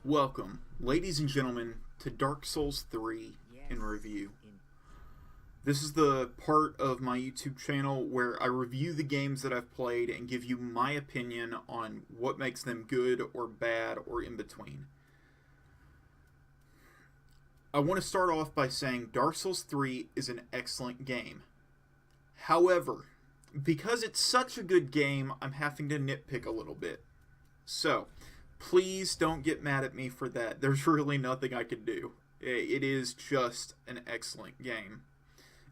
Welcome, ladies and gentlemen, to Dark Souls 3 in review. This is the part of my YouTube channel where I review the games that I've played and give you my opinion on what makes them good or bad or in between. I want to start off by saying Dark Souls 3 is an excellent game. However, because it's such a good game, I'm having to nitpick a little bit. So, please don't get mad at me for that. There's really nothing I can do. It is just an excellent game.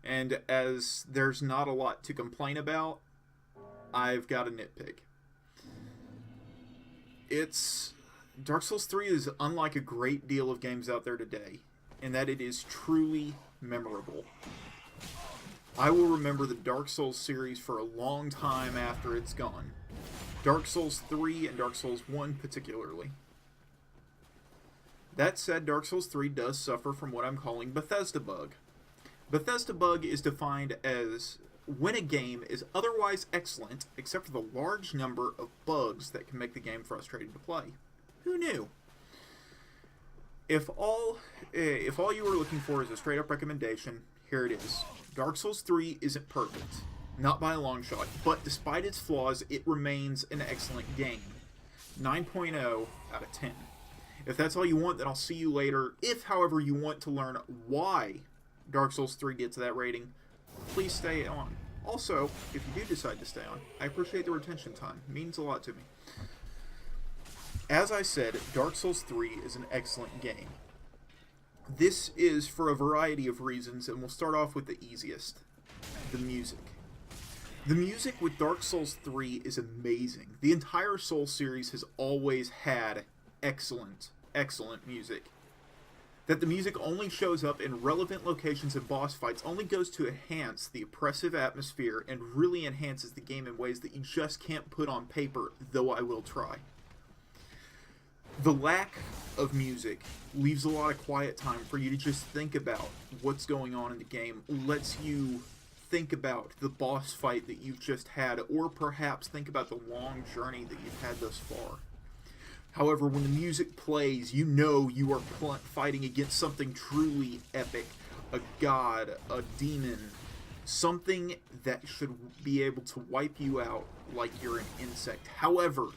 And as there's not a lot to complain about, I've got a nitpick. Dark Souls 3 is unlike a great deal of games out there today, in that it is truly memorable. I will remember the Dark Souls series for a long time after it's gone. Dark Souls 3 and Dark Souls 1 particularly. That said, Dark Souls 3 does suffer from what I'm calling Bethesda bug. Bethesda bug is defined as when a game is otherwise excellent, except for the large number of bugs that can make the game frustrating to play. Who knew? If all you were looking for is a straight up recommendation, here it is. Dark Souls 3 isn't perfect. Not by a long shot, but despite its flaws, it remains an excellent game. 9.0 out of 10. If that's all you want, then I'll see you later. If, however, you want to learn why Dark Souls 3 gets that rating, please stay on. Also, if you do decide to stay on, I appreciate the retention time. It means a lot to me. As I said, Dark Souls 3 is an excellent game. This is for a variety of reasons, and we'll start off with the easiest. The music. The music with Dark Souls 3 is amazing. The entire Souls series has always had excellent, excellent music. That the music only shows up in relevant locations and boss fights only goes to enhance the oppressive atmosphere and really enhances the game in ways that you just can't put on paper, though I will try. The lack of music leaves a lot of quiet time for you to just think about what's going on in the game, lets you think about the boss fight that you've just had, or perhaps think about the long journey that you've had thus far. However, when the music plays, you know you are fighting against something truly epic, a god, a demon, something that should be able to wipe you out like you're an insect. However,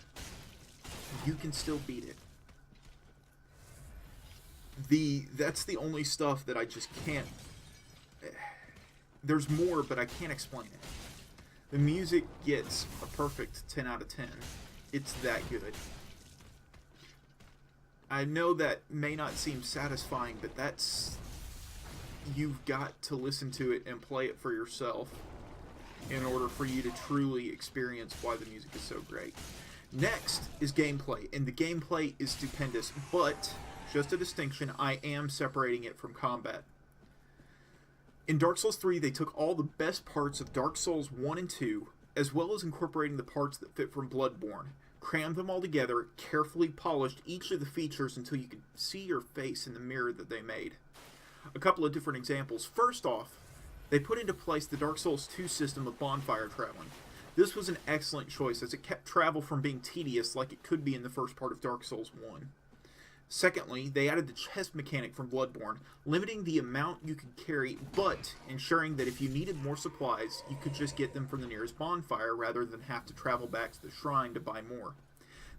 you can still beat it. That's the only stuff that I just can't... There's more, but I can't explain it. The music gets a perfect 10 out of 10. It's that good. I know that may not seem satisfying, but you've got to listen to it and play it for yourself in order for you to truly experience why the music is so great. Next is gameplay, and the gameplay is stupendous, but just a distinction, I am separating it from combat. In Dark Souls 3, they took all the best parts of Dark Souls 1 and 2, as well as incorporating the parts that fit from Bloodborne, crammed them all together, carefully polished each of the features until you could see your face in the mirror that they made. A couple of different examples. First off, they put into place the Dark Souls 2 system of bonfire traveling. This was an excellent choice, as it kept travel from being tedious like it could be in the first part of Dark Souls 1. Secondly, they added the chest mechanic from Bloodborne, limiting the amount you could carry, but ensuring that if you needed more supplies, you could just get them from the nearest bonfire rather than have to travel back to the shrine to buy more.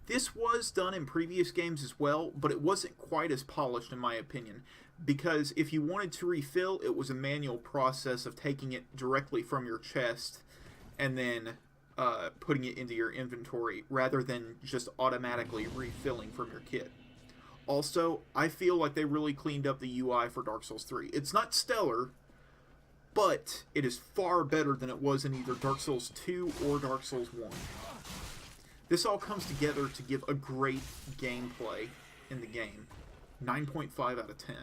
This was done in previous games as well, but it wasn't quite as polished in my opinion, because if you wanted to refill, it was a manual process of taking it directly from your chest and then putting it into your inventory, rather than just automatically refilling from your kit. Also, I feel like they really cleaned up the UI for Dark Souls 3. It's not stellar, but it is far better than it was in either Dark Souls 2 or Dark Souls 1. This all comes together to give a great gameplay in the game. 9.5 out of 10.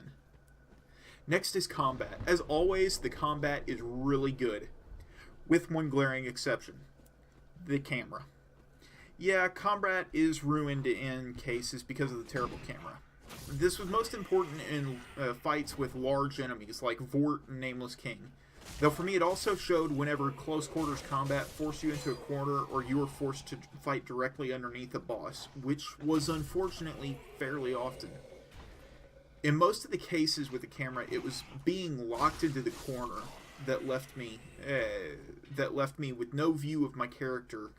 Next is combat. As always, the combat is really good, with one glaring exception: the camera. Yeah, combat is ruined in cases because of the terrible camera. This was most important in fights with large enemies like Vort and Nameless King. Though for me, it also showed whenever close quarters combat forced you into a corner or you were forced to fight directly underneath a boss, which was unfortunately fairly often. In most of the cases with the camera, it was being locked into the corner that left me with no view of my character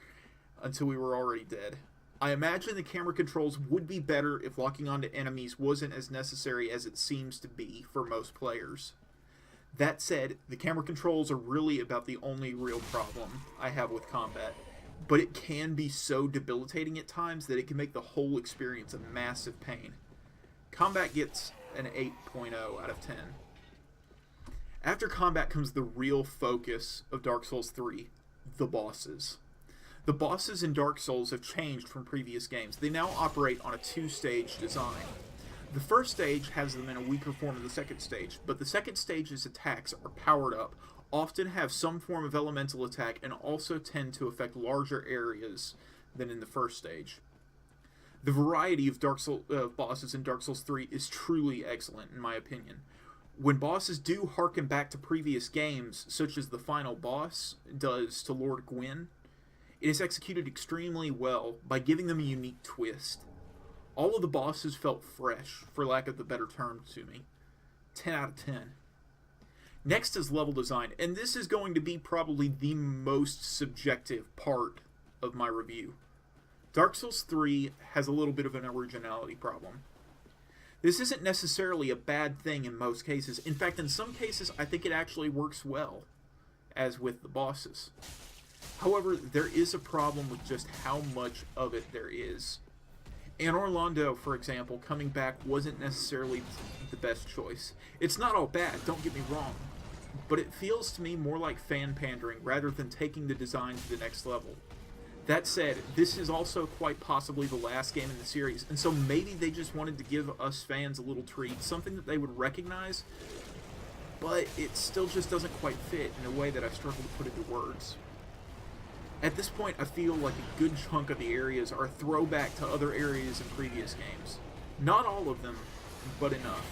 until we were already dead. I imagine the camera controls would be better if locking onto enemies wasn't as necessary as it seems to be for most players. That said, the camera controls are really about the only real problem I have with combat, but it can be so debilitating at times that it can make the whole experience a massive pain. Combat gets an 8.0 out of 10. After combat comes the real focus of Dark Souls 3, the bosses. The bosses in Dark Souls have changed from previous games. They now operate on a two-stage design. The first stage has them in a weaker form of the second stage, but the second stage's attacks are powered up, often have some form of elemental attack, and also tend to affect larger areas than in the first stage. The variety of bosses in Dark Souls 3 is truly excellent, in my opinion. When bosses do harken back to previous games, such as the final boss does to Lord Gwyn, it is executed extremely well by giving them a unique twist. All of the bosses felt fresh, for lack of the better term to me. 10 out of 10. Next is level design, and this is going to be probably the most subjective part of my review. Dark Souls 3 has a little bit of an originality problem. This isn't necessarily a bad thing in most cases. In fact, in some cases, I think it actually works well, as with the bosses. However, there is a problem with just how much of it there is. Anne Orlando, for example, coming back wasn't necessarily the best choice. It's not all bad, don't get me wrong, but it feels to me more like fan pandering rather than taking the design to the next level. That said, this is also quite possibly the last game in the series, and so maybe they just wanted to give us fans a little treat, something that they would recognize, but it still just doesn't quite fit in a way that I struggle to put into words. At this point, I feel like a good chunk of the areas are a throwback to other areas in previous games. Not all of them, but enough.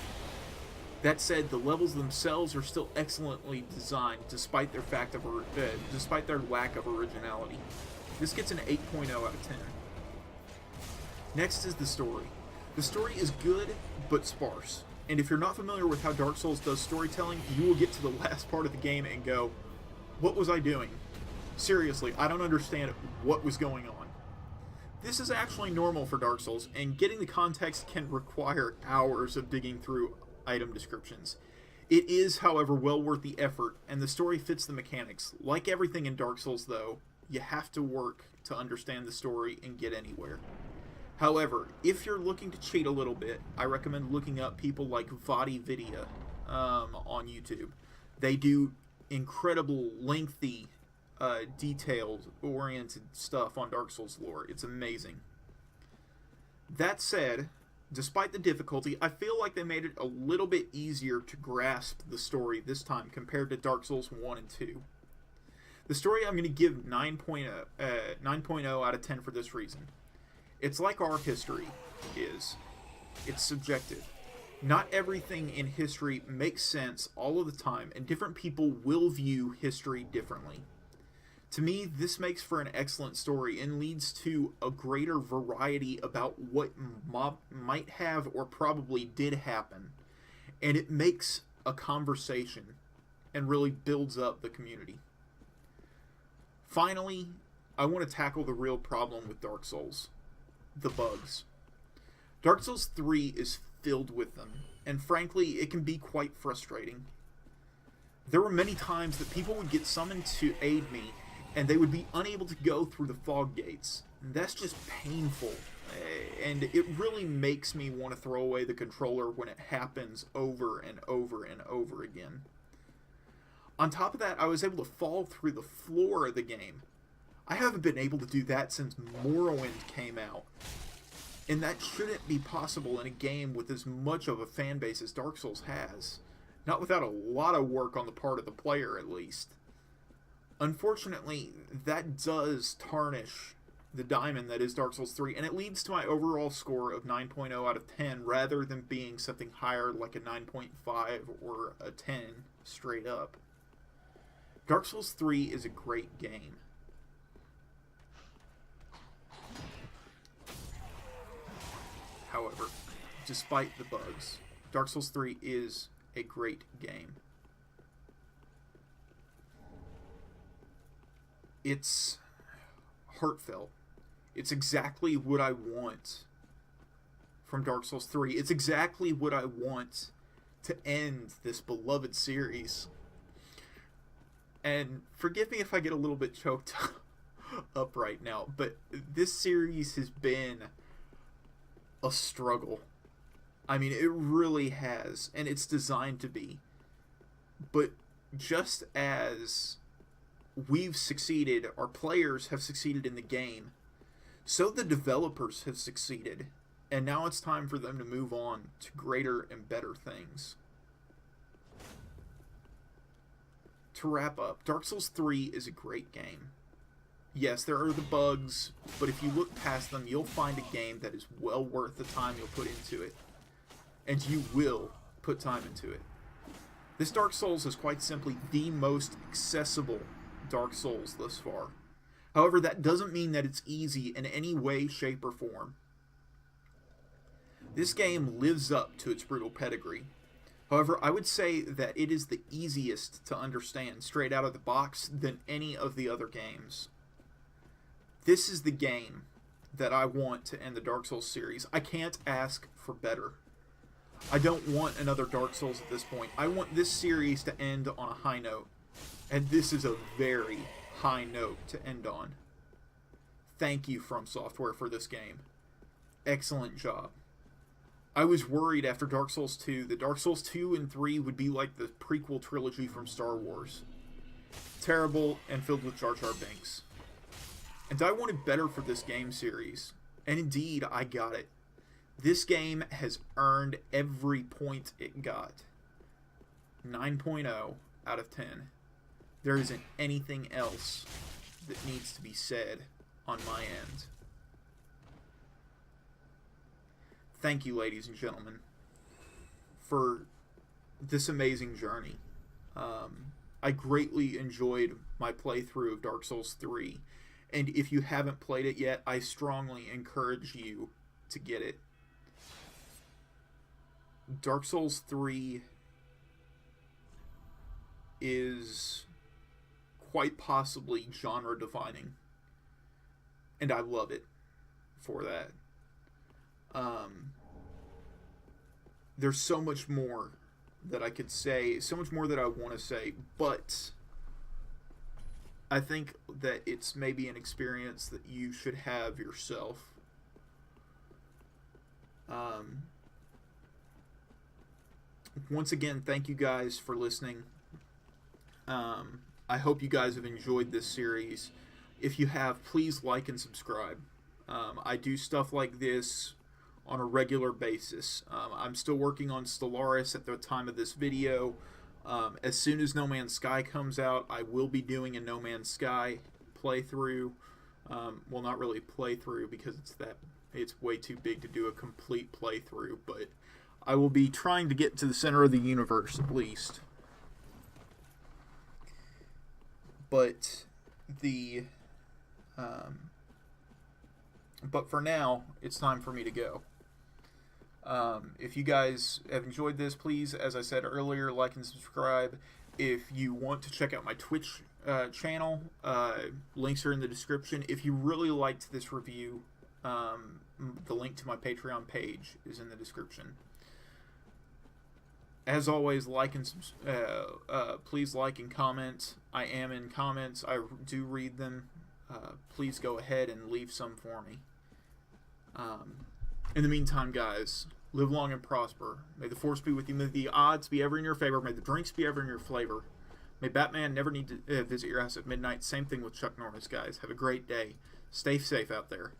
That said, the levels themselves are still excellently designed, despite their lack of originality. This gets an 8.0 out of 10. Next is the story. The story is good, but sparse. And if you're not familiar with how Dark Souls does storytelling, you will get to the last part of the game and go, what was I doing? Seriously, I don't understand what was going on. This is actually normal for Dark Souls, and getting the context can require hours of digging through item descriptions. It is, however, well worth the effort, and the story fits the mechanics. Like everything in Dark Souls, though, you have to work to understand the story and get anywhere. However, if you're looking to cheat a little bit, I recommend looking up people like VodiVidya on YouTube. They do incredible, lengthy, detailed, oriented stuff on Dark Souls lore. It's amazing. That said, despite the difficulty, I feel like they made it a little bit easier to grasp the story this time compared to Dark Souls 1 and 2. The story I'm going to give 9.0 out of 10 for this reason. It's like our history is. It's subjective. Not everything in history makes sense all of the time, and different people will view history differently. To me, this makes for an excellent story and leads to a greater variety about what might have or probably did happen. And it makes a conversation and really builds up the community. Finally, I want to tackle the real problem with Dark Souls. The bugs. Dark Souls 3 is filled with them, and frankly, it can be quite frustrating. There were many times that people would get summoned to aid me, and they would be unable to go through the fog gates. And that's just painful, and it really makes me want to throw away the controller when it happens over and over and over again. On top of that, I was able to fall through the floor of the game. I haven't been able to do that since Morrowind came out. And that shouldn't be possible in a game with as much of a fan base as Dark Souls has. Not without a lot of work on the part of the player, at least. Unfortunately, that does tarnish the diamond that is Dark Souls 3, and it leads to my overall score of 9.0 out of 10 rather than being something higher like a 9.5 or a 10 straight up. Dark Souls 3 is a great game. However, despite the bugs, Dark Souls 3 is a great game. It's heartfelt. It's exactly what I want from Dark Souls 3. It's exactly what I want to end this beloved series. And forgive me if I get a little bit choked up right now, but this series has been a struggle. I mean, it really has, and it's designed to be. But just as we've succeeded, our players have succeeded in the game, so the developers have succeeded, and now it's time for them to move on to greater and better things. To wrap up, Dark Souls 3 is a great game. Yes, there are the bugs, but if you look past them, you'll find a game that is well worth the time you'll put into it. And you will put time into it. This Dark Souls is quite simply the most accessible Dark Souls thus far. However, that doesn't mean that it's easy in any way, shape, or form. This game lives up to its brutal pedigree. However, I would say that it is the easiest to understand straight out of the box than any of the other games. This is the game that I want to end the Dark Souls series. I can't ask for better. I don't want another Dark Souls at this point. I want this series to end on a high note. And this is a very high note to end on. Thank you, From Software, for this game. Excellent job. I was worried after Dark Souls 2 that Dark Souls 2 and 3 would be like the prequel trilogy from Star Wars. Terrible and filled with Jar Jar Binks. And I wanted better for this game series. And indeed, I got it. This game has earned every point it got. 9.0 out of 10. There isn't anything else that needs to be said on my end. Thank you, ladies and gentlemen, for this amazing journey. I greatly enjoyed my playthrough of Dark Souls 3. And if you haven't played it yet, I strongly encourage you to get it. Dark Souls 3 is quite possibly genre defining. And I love it for that. There's so much more that I could say, so much more that I want to say, but I think that it's maybe an experience that you should have yourself. Once again, thank you guys for listening. I hope you guys have enjoyed this series. If you have, please like and subscribe. I do stuff like this on a regular basis. I'm still working on Stellaris at the time of this video. As soon as No Man's Sky comes out, I will be doing a No Man's Sky playthrough. Well, not really playthrough because it's way too big to do a complete playthrough, but I will be trying to get to the center of the universe at least. But but for now, it's time for me to go. If you guys have enjoyed this, please, as I said earlier, like and subscribe. If you want to check out my Twitch channel, links are in the description. If you really liked this review, the link to my Patreon page is in the description. As always, please like and comment. I am in comments. I do read them. Please go ahead and leave some for me. In the meantime, guys, live long and prosper. May the force be with you. May the odds be ever in your favor. May the drinks be ever in your flavor. May Batman never need to visit your house at midnight. Same thing with Chuck Norris, guys. Have a great day. Stay safe out there.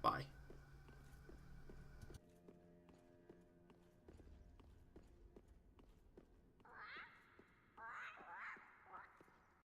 Bye.